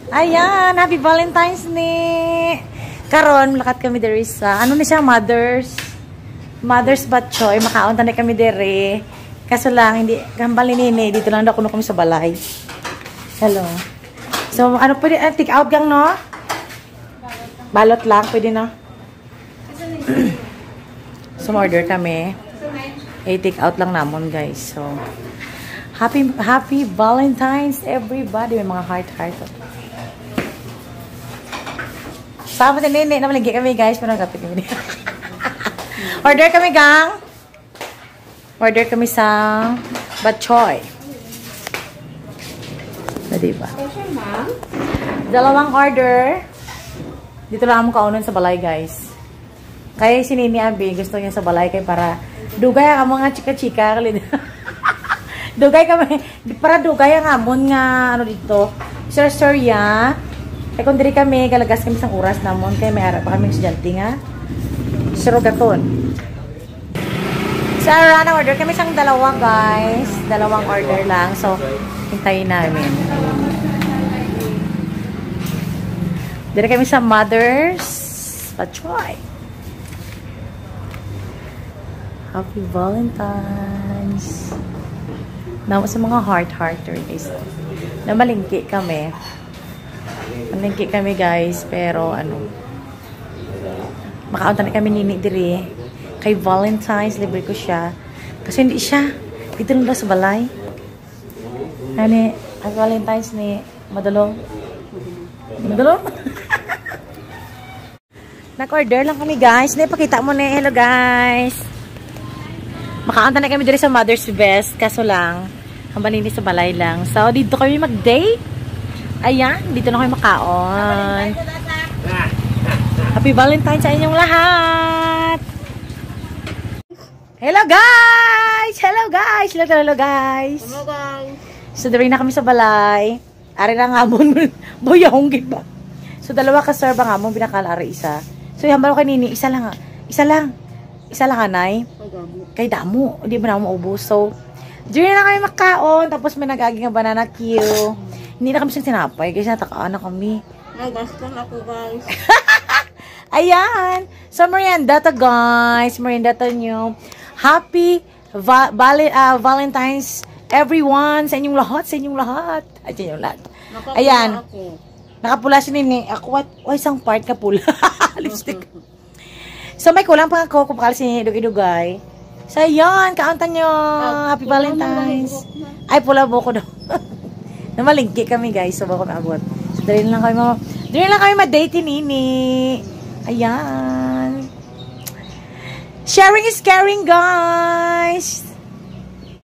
Ayan, happy Valentine's ni. Karon, lakat kami diri sa, ano na siya, Mother's Batchoy. Makaunta na kami diri. Kaso lang, hindi, gambal ni Nini. Dito lang ako kami sa balay. Hello. So, ano pwede, take out gang, no? Balot lang, pwede, no? So, order kami. Take out lang namon, guys. So, happy Valentine's, everybody. May mga heart. Sama si Nini. Namalingki kami, guys. Parang kapit kami. Order kami, gang. Order kami sa Batchoy. Na diba? Dalawang order. Dito lang mo kaunan sa balay, guys. Kaya si Nini Abi, gusto niya sa balay kay para dugay ang mga chika-chika. Dugay kami. Para dugay ang amon nga, ano dito. Sir, ya. Kaya kung diri kami, galagas kami sa oras namon. Kaya may harap pa kami estudyante nga. Sirogaton. Sa Arana, order kami sang dalawa, guys. Dalawang order lang. So, hintayin namin. Dito kami sa Mother's Batchoy. Happy Valentine's. Nawa sa mga heart-hearter, guys. Namalingki kami. Malingki kami, guys. Pero, ano, makaunta na kami Nini diri. Kay Valentine's, libre ko siya. Kasi hindi siya. Dito lang daw sa balay. Hani, ang Valentine's ni Madalo. Nag-order lang kami, guys. Napakita mo na. Hello, guys. Makaunta na kami diri sa Mother's Best. Kaso lang, ang balini sa balay lang. So, dito kami mag-date. Ayan, dito na kami makaon. Happy Valentine's sa inyong lahat. Hello guys! Hello guys! Hello guys! Hello guys! So, dari na kami sa balay. Ari na nga mo. Boyong ba? So, dalawa ka serve nga mo. Binakala-ari isa. So, hambal ko kanini. Isa lang. Isa lang, anay. Kay damo. Hindi ba na maubos? So, dari na kami makaon. Tapos may nag-aging banana queue. Hindi na kami siyang sinapay. Kasi natakaan na kami. Nagastan ako guys. Ayan. So, merienda to, guys. Merienda to nyo. Happy Valentine's everyone. Sa inyong lahat. Sa inyong lahat. Ay, sa inyong lahat. Ayan. Nakapula si Nini. Ako, isang part ka pula. Lipstick. So, may kulang pa ako. Kupakal si Idug-Idugay. So, ayan. Kauntan nyo. Happy Valentine's. Ay, pula buko daw. Namalingki kami, guys. So, bako naabot. So, dali lang kami ma-date ni Nini. Ayan. Sharing is caring, guys.